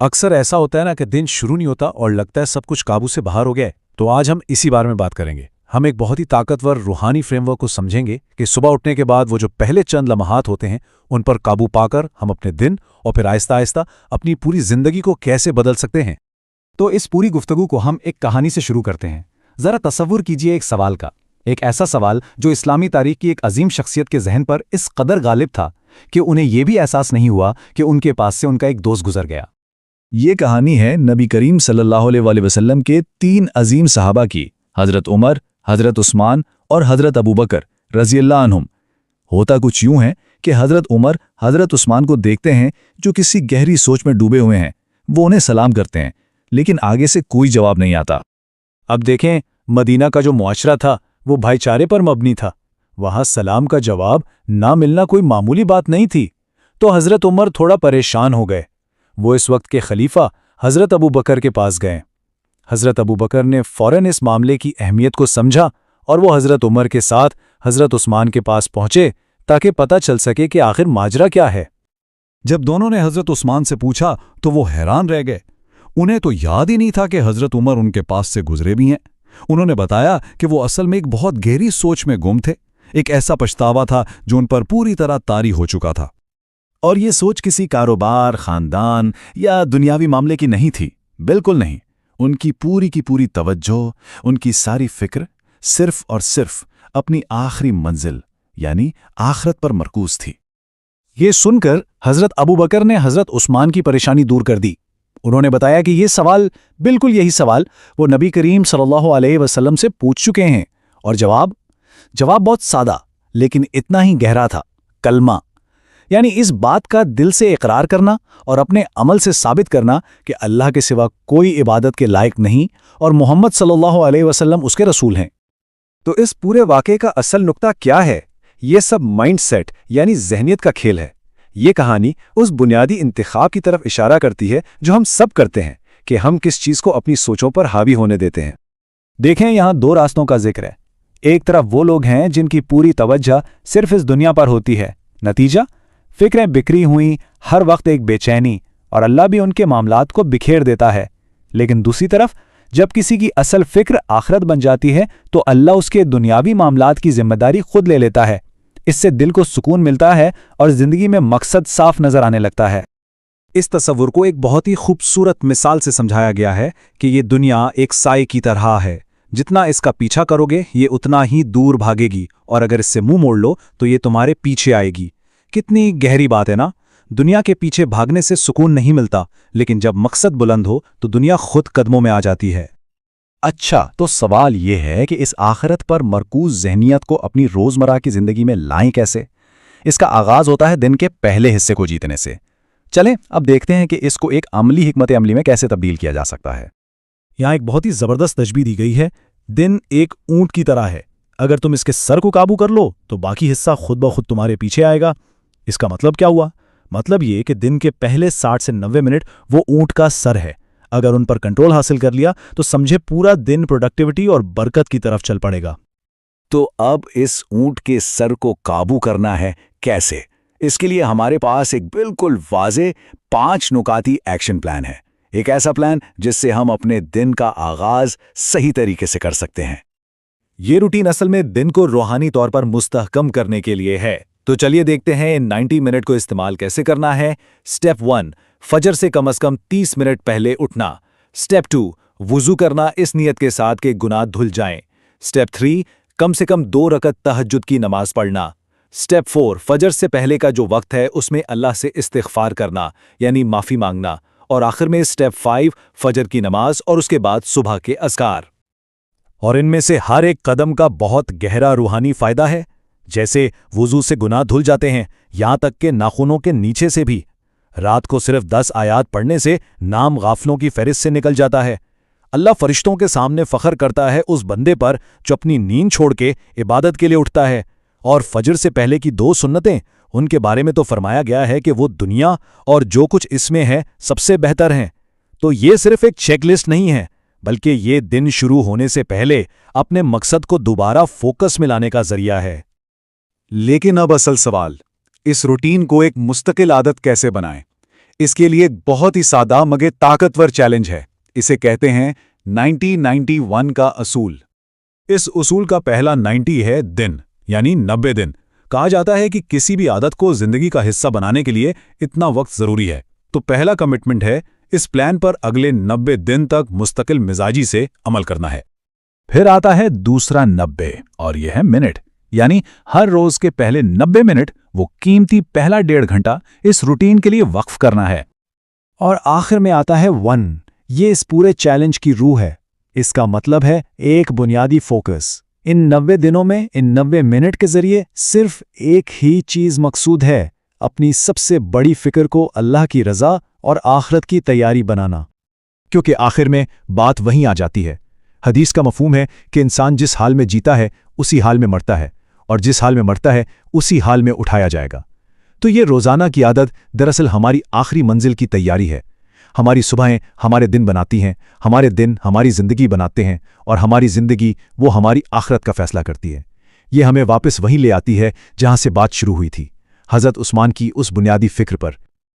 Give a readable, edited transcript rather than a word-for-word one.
अक्सर ऐसा होता है ना कि दिन शुरू नहीं होता और लगता है सब कुछ काबू से बाहर हो गया है। तो आज हम इसी बारे में बात करेंगे। हम एक बहुत ही ताकतवर रूहानी फ्रेमवर्क को समझेंगे कि सुबह उठने के बाद वो जो पहले चंद लम्हात होते हैं उन पर काबू पाकर हम अपने दिन और फिर आहिस्ता आहिस्ता अपनी पूरी जिंदगी को कैसे बदल सकते हैं। तो इस पूरी गुफ्तगू को हम एक कहानी से शुरू करते हैं। जरा तसव्वुर कीजिए एक सवाल का, एक ऐसा सवाल जो इस्लामी तारीख की एक अजीम शख्सियत के जहन पर इस कदर गालिब था कि उन्हें यह भी एहसास नहीं हुआ कि उनके पास से उनका एक दोस्त गुजर गया। ये कहानी है नबी करीम सल्लल्लाहु अलैहि वसल्लम के 3 अजीम सहाबा की, हज़रत उमर, हज़रत उस्मान और हज़रत अबू बकर रज़ियल्लाहु अन्हुम। होता कुछ यूं है कि हज़रत उमर हज़रत उस्मान को देखते हैं जो किसी गहरी सोच में डूबे हुए हैं। वो उन्हें सलाम करते हैं लेकिन आगे से कोई जवाब नहीं आता। अब देखें, मदीना का जो मुआशरा था वो भाईचारे पर मबनी था। वहां सलाम का जवाब ना मिलना कोई मामूली बात नहीं थी। तो हज़रत उमर थोड़ा परेशान हो गए। वो इस वक्त के खलीफा हज़रत अबू बकर के पास गए। हज़रत अबू बकर ने फौरन इस मामले की अहमियत को समझा और वो हज़रत उमर के साथ हज़रत उस्मान के पास पहुंचे ताकि पता चल सके कि आखिर माजरा क्या है। जब दोनों ने हज़रत उस्मान से पूछा तो वो हैरान रह गए। उन्हें तो याद ही नहीं था कि हज़रत उमर उनके पास से गुजरे भी हैं। उन्होंने बताया कि वो असल में एक बहुत गहरी सोच में गुम थे। एक ऐसा पछतावा था जो उन पर पूरी तरह तारी हो चुका था। और ये सोच किसी कारोबार, खानदान या दुनियावी मामले की नहीं थी, बिल्कुल नहीं। उनकी पूरी तवज्जो, उनकी सारी फिक्र सिर्फ और सिर्फ अपनी आखिरी मंजिल यानी आखिरत पर मरकूज थी। ये सुनकर हज़रत अबू बकर ने हज़रत उस्मान की परेशानी दूर कर दी। उन्होंने बताया कि ये सवाल, बिल्कुल यही सवाल वो नबी करीम सल्लल्लाहु अलैहि वसल्लम से पूछ चुके हैं। और जवाब बहुत सादा लेकिन इतना ही गहरा था, कलमा। यानी इस बात का दिल से इकरार करना और अपने अमल से साबित करना कि अल्लाह के सिवा कोई इबादत के लायक नहीं और मोहम्मद सल्लल्लाहु अलैहि वसल्लम उसके रसूल हैं। तो इस पूरे वाक़े का असल नुक्ता क्या है? ये सब माइंडसेट यानी ज़हनियत का खेल है। ये कहानी उस बुनियादी इंतखाब की तरफ इशारा करती है जो हम सब करते हैं कि हम किस चीज़ को अपनी सोचों पर हावी होने देते हैं। देखें, यहाँ 2 रास्तों का जिक्र है। एक तरफ वो लोग हैं जिनकी पूरी तवज्जो सिर्फ इस दुनिया पर होती है। नतीजा, फिक्रें बिखरी हुई, हर वक्त एक बेचैनी, और अल्लाह भी उनके मामलात को बिखेर देता है। लेकिन दूसरी तरफ जब किसी की असल फिक्र आखिरत बन जाती है तो अल्लाह उसके दुनियावी मामलात की जिम्मेदारी खुद ले लेता है। इससे दिल को सुकून मिलता है और जिंदगी में मकसद साफ नजर आने लगता है। इस तस्वुर को एक बहुत ही खूबसूरत मिसाल से समझाया गया है कि ये दुनिया एक साए की तरह है। जितना इसका पीछा करोगे ये उतना ही दूर भागेगी, और अगर इससे मुंह मोड़ लो तो ये तुम्हारे पीछे आएगी। कितनी गहरी बात है ना। दुनिया के पीछे भागने से सुकून नहीं मिलता, लेकिन जब मकसद बुलंद हो तो दुनिया खुद कदमों में आ जाती है। अच्छा, तो सवाल ये है कि इस आखिरत पर मरकूज जहनियत को अपनी रोज़मर्रा की ज़िंदगी में लाएं कैसे? इसका आगाज़ होता है दिन के पहले हिस्से को जीतने से। चलें अब देखते हैं कि इसको एक अमली हिकमत अमली में कैसे तब्दील किया जा सकता है। यहाँ एक बहुत ही ज़बरदस्त तशबीह दी गई है। दिन एक ऊंट की तरह है। अगर तुम इसके सर को काबू कर लो तो बाकी हिस्सा खुद ब खुद तुम्हारे पीछे आएगा। इसका मतलब क्या हुआ? मतलब ये कि दिन के पहले 60 से 90 मिनट वो ऊंट का सर है। अगर उन पर कंट्रोल हासिल कर लिया तो समझे पूरा दिन प्रोडक्टिविटी और बरकत की तरफ चल पड़ेगा। तो अब इस ऊंट के सर को काबू करना है कैसे? इसके लिए हमारे पास एक बिल्कुल वाज़ेह 5 नुकाती एक्शन प्लान है। एक ऐसा प्लान जिससे हम अपने दिन का आगाज सही तरीके से कर सकते हैं। ये रूटीन असल में दिन को रूहानी तौर पर मुस्तहकम करने के लिए है। तो चलिए देखते हैं इन 90 मिनट को इस्तेमाल कैसे करना है। स्टेप 1, फजर से कम 30 मिनट पहले उठना। स्टेप 2, वुजू करना इस नियत के साथ कि गुनाह धुल जाएं। स्टेप 3, कम से कम 2 रकत तहज्जुद की नमाज पढ़ना। स्टेप 4, फजर से पहले का जो वक्त है उसमें अल्लाह से इस्तिग़फ़ार करना यानी माफ़ी मांगना। और आखिर में स्टेप 5, फजर की नमाज और उसके बाद सुबह के अज़कार। और इनमें से हर एक कदम का बहुत गहरा रूहानी फ़ायदा है। जैसे वुज़ू से गुनाह धुल जाते हैं, यहाँ तक कि नाखूनों के नीचे से भी। रात को सिर्फ 10 आयात पढ़ने से नाम गाफलों की फहरिस्त से निकल जाता है। अल्लाह फरिश्तों के सामने फ़ख्र करता है उस बंदे पर जो अपनी नींद छोड़ के इबादत के लिए उठता है। और फजर से पहले की 2 सुन्नतें, उनके बारे में तो फरमाया गया है कि वो दुनिया और जो कुछ इसमें है सबसे बेहतर हैं। तो ये सिर्फ एक चेकलिस्ट नहीं है, बल्कि ये दिन शुरू होने से पहले अपने मकसद को दोबारा फोकस में लाने का जरिया है। लेकिन अब असल सवाल, इस रूटीन को एक मुस्तकिल आदत कैसे बनाएं? اس کے لیے ایک بہت ہی سادہ مگر طاقتور چیلنج ہے. اسے کہتے ہیں 90-91 کا اصول. اس اصول کا پہلا 90 ہے دن، یعنی 90 دن. کہا جاتا ہے کہ کسی بھی عادت کو زندگی کا حصہ بنانے کے لیے اتنا وقت ضروری ہے. تو پہلا کمٹمنٹ ہے اس پلان پر اگلے 90 دن تک مستقل مزاجی سے عمل کرنا ہے. پھر آتا ہے دوسرا 90 اور یہ ہے منٹ، یعنی ہر روز کے پہلے 90 منٹ وہ قیمتی پہلا 1.5 گھنٹہ اس روٹین کے لیے وقف کرنا ہے. اور آخر میں آتا ہے 1. یہ اس پورے چیلنج کی روح ہے. اس کا مطلب ہے ایک بنیادی فوکس. ان 90 دنوں میں ان 90 منٹ کے ذریعے صرف ایک ہی چیز مقصود ہے، اپنی سب سے بڑی فکر کو اللہ کی رضا اور آخرت کی تیاری بنانا. کیونکہ آخر میں بات وہیں آ جاتی ہے. حدیث کا مفہوم ہے کہ انسان جس حال میں جیتا ہے اسی حال میں مرتا ہے، اور جس حال میں مرتا ہے اسی حال میں اٹھایا جائے گا. تو یہ روزانہ کی عادت دراصل ہماری آخری منزل کی تیاری ہے. ہماری صبحیں ہمارے دن بناتی ہیں، ہمارے دن ہماری زندگی بناتے ہیں، اور ہماری زندگی وہ ہماری آخرت کا فیصلہ کرتی ہے. یہ ہمیں واپس وہیں لے آتی ہے جہاں سے بات شروع ہوئی تھی، حضرت عثمان کی اس بنیادی فکر پر